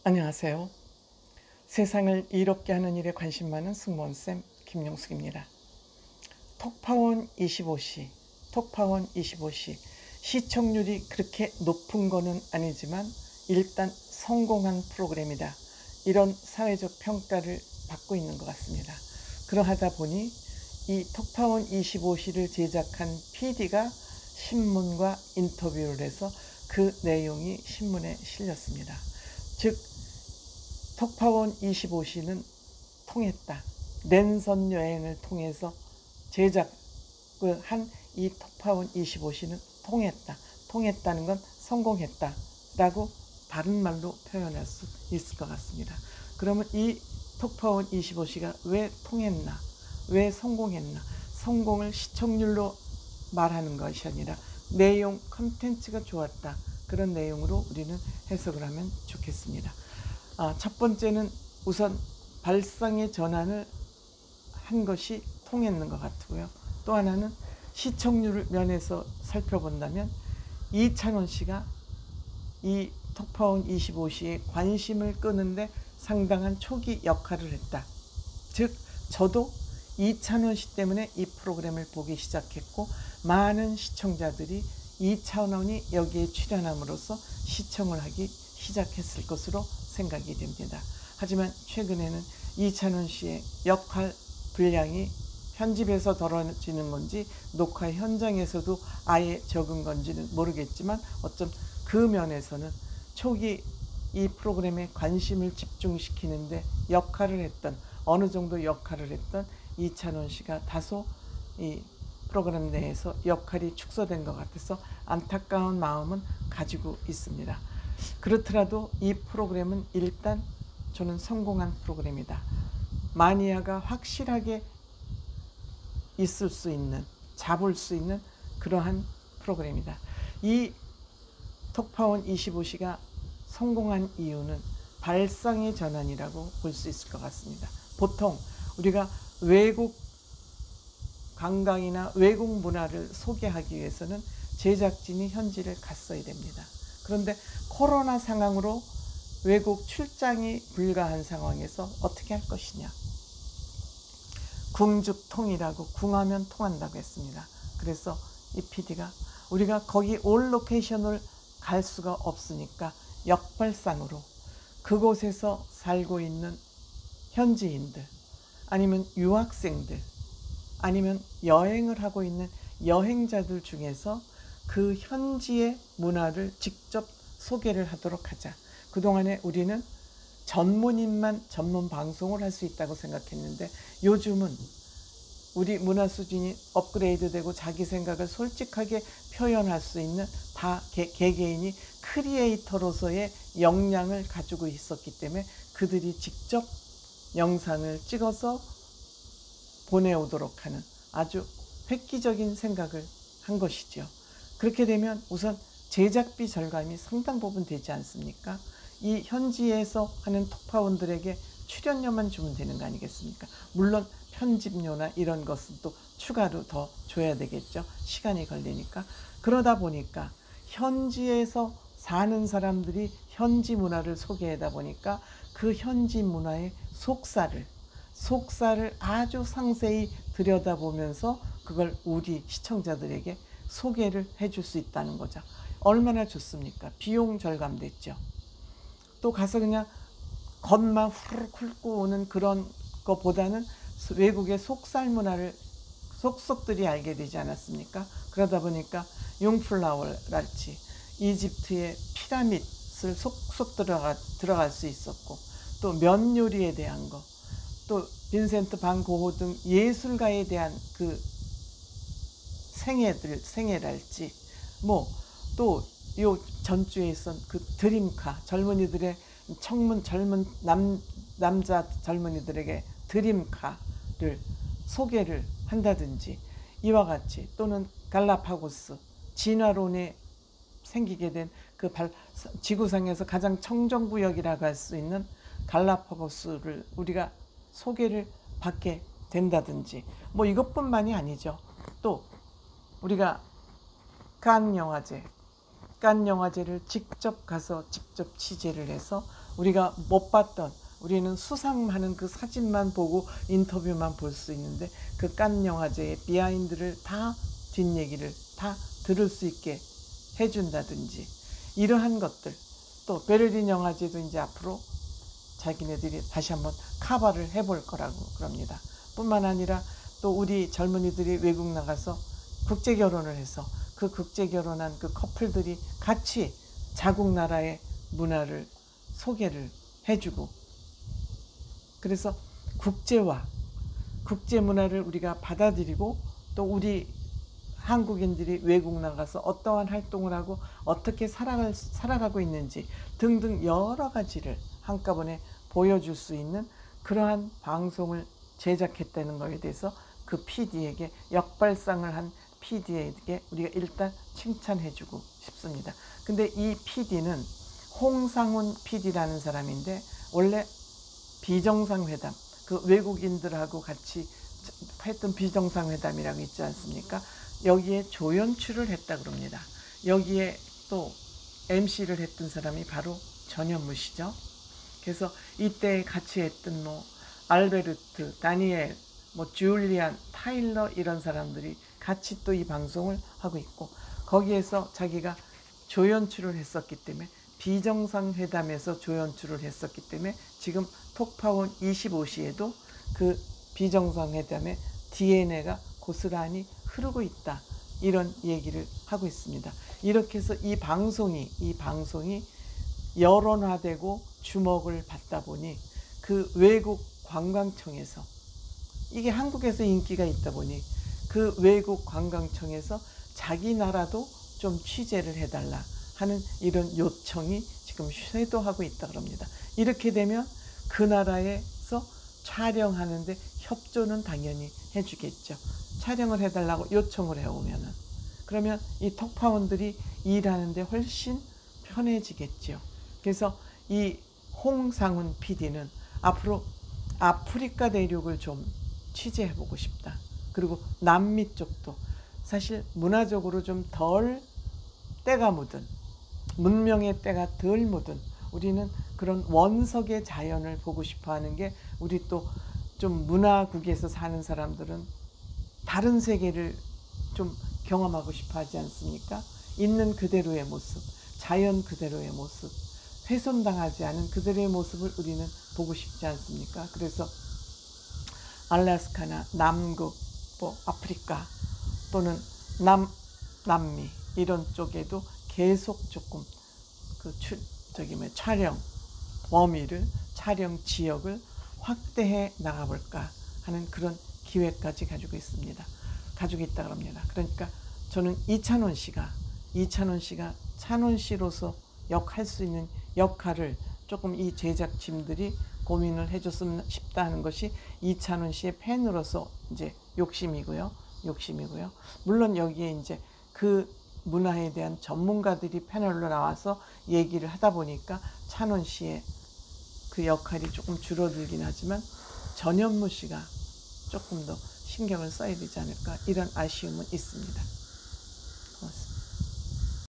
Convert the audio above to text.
안녕하세요. 세상을 이롭게 하는 일에 관심 많은 승무원쌤 김용숙입니다. 톡파원 25시, 톡파원 25시. 시청률이 그렇게 높은 거는 아니지만 일단 성공한 프로그램이다. 이런 사회적 평가를 받고 있는 것 같습니다. 그러하다 보니 이 톡파원 25시를 제작한 PD가 신문과 인터뷰를 해서 그 내용이 신문에 실렸습니다. 즉 톡파원 25시는 통했다. 랜선 여행을 통해서 제작을 한 이 톡파원 25시는 통했다. 통했다는 건 성공했다 라고 다른 말로 표현할 수 있을 것 같습니다. 그러면 이 톡파원 25시가 왜 통했나? 왜 성공했나? 성공을 시청률로 말하는 것이 아니라 내용, 컨텐츠가 좋았다. 그런 내용으로 우리는 해석을 하면 좋겠습니다. 첫 번째는 우선 발상의 전환을 한 것이 통했는 것 같고요. 또 하나는 시청률 면에서 살펴본다면 이찬원 씨가 이 톡파원 25시에 관심을 끄는데 상당한 초기 역할을 했다. 즉 저도 이찬원 씨 때문에 이 프로그램을 보기 시작했고 많은 시청자들이 이찬원이 여기에 출연함으로써 시청을 하기 시작했을 것으로 생각이 됩니다. 하지만 최근에는 이찬원 씨의 역할 분량이 편집에서 덜어지는 건지 녹화 현장에서도 아예 적은 건지는 모르겠지만 어쩜 그 면에서는 초기 이 프로그램에 관심을 집중시키는데 역할을 했던, 어느 정도 역할을 했던 이찬원 씨가 다소 이 프로그램 내에서 역할이 축소된 것 같아서 안타까운 마음은 가지고 있습니다. 그렇더라도 이 프로그램은 일단 저는 성공한 프로그램이다. 마니아가 확실하게 있을 수 있는, 잡을 수 있는 그러한 프로그램이다. 이 톡파원 25시가 성공한 이유는 발상의 전환이라고 볼 수 있을 것 같습니다. 보통 우리가 외국 관광이나 외국 문화를 소개하기 위해서는 제작진이 현지를 갔어야 됩니다. 그런데 코로나 상황으로 외국 출장이 불가한 상황에서 어떻게 할 것이냐. 궁죽통이라고, 궁하면 통한다고 했습니다. 그래서 이 PD가 우리가 거기 올 로케이션을 갈 수가 없으니까 역발상으로 그곳에서 살고 있는 현지인들, 아니면 유학생들, 아니면 여행을 하고 있는 여행자들 중에서 그 현지의 문화를 직접 소개를 하도록 하자. 그동안에 우리는 전문인만 전문 방송을 할 수 있다고 생각했는데 요즘은 우리 문화 수준이 업그레이드되고 자기 생각을 솔직하게 표현할 수 있는 다 개개인이 크리에이터로서의 역량을 가지고 있었기 때문에 그들이 직접 영상을 찍어서 보내오도록 하는 아주 획기적인 생각을 한 것이죠. 그렇게 되면 우선 제작비 절감이 상당 부분 되지 않습니까? 이 현지에서 하는 톡파원들에게 출연료만 주면 되는 거 아니겠습니까? 물론 편집료나 이런 것은 또 추가로 더 줘야 되겠죠. 시간이 걸리니까. 그러다 보니까 현지에서 사는 사람들이 현지 문화를 소개하다 보니까 그 현지 문화의 속사를 아주 상세히 들여다보면서 그걸 우리 시청자들에게 소개를 해줄 수 있다는 거죠. 얼마나 좋습니까? 비용 절감됐죠. 또 가서 그냥 겉만 후루룩 훑고 오는 그런 것보다는 외국의 속살 문화를 속속들이 알게 되지 않았습니까? 그러다 보니까 융플라워랄지 이집트의 피라밋을 속속 들어갈 수 있었고, 또 면 요리에 대한 거, 또 빈센트 반 고흐 등 예술가에 대한 그 생애랄지, 뭐 또 요 전주에 있던 그 드림카, 젊은이들의 젊은 남자 젊은이들에게 드림카를 소개를 한다든지, 이와 같이, 또는 갈라파고스 진화론에 생기게 된 그 지구상에서 가장 청정구역이라고 할 수 있는 갈라파고스를 우리가 소개를 받게 된다든지, 뭐 이것뿐만이 아니죠. 또 우리가 칸 영화제를 직접 가서 직접 취재를 해서 우리가 못 봤던, 우리는 수상하는 그 사진만 보고 인터뷰만 볼 수 있는데 그 칸 영화제의 비하인드를 다, 뒷얘기를 다 들을 수 있게 해준다든지 이러한 것들. 또 베를린 영화제도 이제 앞으로 자기네들이 다시 한번 카바를 해볼 거라고 그럽니다. 뿐만 아니라 또 우리 젊은이들이 외국 나가서 국제 결혼을 해서 그 국제 결혼한 그 커플들이 같이 자국 나라의 문화를 소개를 해주고, 그래서 국제화, 국제 문화를 우리가 받아들이고 또 우리 한국인들이 외국 나가서 어떠한 활동을 하고 어떻게 살아가고 있는지 등등 여러 가지를 한꺼번에 보여줄 수 있는 그러한 방송을 제작했다는 것에 대해서 그 PD에게, 역발상을 한 PD에게 우리가 일단 칭찬해주고 싶습니다. 근데 이 PD는 홍상훈 PD라는 사람인데 원래 비정상회담, 그 외국인들하고 같이 했던 비정상회담이라고 있지 않습니까? 여기에 조연출을 했다 그럽니다. 여기에 또 MC를 했던 사람이 바로 전현무 씨죠. 그래서 이때 같이 했던 뭐 알베르트, 다니엘, 뭐 줄리안, 타일러 이런 사람들이 같이 또 이 방송을 하고 있고, 거기에서 자기가 조연출을 했었기 때문에, 비정상회담에서 조연출을 했었기 때문에 지금 톡파원 25시에도 그 비정상회담의 DNA가 고스란히 흐르고 있다, 이런 얘기를 하고 있습니다. 이렇게 해서 이 방송이 여론화되고 주목을 받다 보니 그 외국 관광청에서, 이게 한국에서 인기가 있다 보니 그 외국 관광청에서 자기 나라도 좀 취재를 해달라 하는 이런 요청이 지금 쇄도하고 있다 그럽니다. 이렇게 되면 그 나라에서 촬영하는데 협조는 당연히 해주겠죠. 촬영을 해달라고 요청을 해오면은, 그러면 이 톡파원들이 일하는데 훨씬 편해지겠죠. 그래서 이 홍상훈 PD는 앞으로 아프리카 대륙을 좀 취재해보고 싶다. 그리고 남미 쪽도 사실 문화적으로 좀 덜 때가 묻은, 문명의 때가 덜 묻은, 우리는 그런 원석의 자연을 보고 싶어 하는 게, 우리 또 좀 문화국에서 사는 사람들은 다른 세계를 좀 경험하고 싶어 하지 않습니까? 있는 그대로의 모습, 자연 그대로의 모습, 훼손당하지 않은 그대로의 모습을 우리는 보고 싶지 않습니까? 그래서 알래스카나 남극, 뭐 아프리카 또는 남미 이런 쪽에도 계속 조금 그 촬영 범위를, 촬영 지역을 확대해 나가볼까 하는 그런 기회까지 가지고 있습니다. 가지고 있다 그럽니다. 그러니까 저는 이찬원 씨가 찬원 씨로서 할 수 있는 역할을 조금 이 제작진들이 고민을 해줬으면 싶다는 것이 이찬원 씨의 팬으로서 이제 욕심이고요. 물론 여기에 이제 그 문화에 대한 전문가들이 패널로 나와서 얘기를 하다 보니까 찬원 씨의 그 역할이 조금 줄어들긴 하지만 전현무 씨가 조금 더 신경을 써야 되지 않을까, 이런 아쉬움은 있습니다.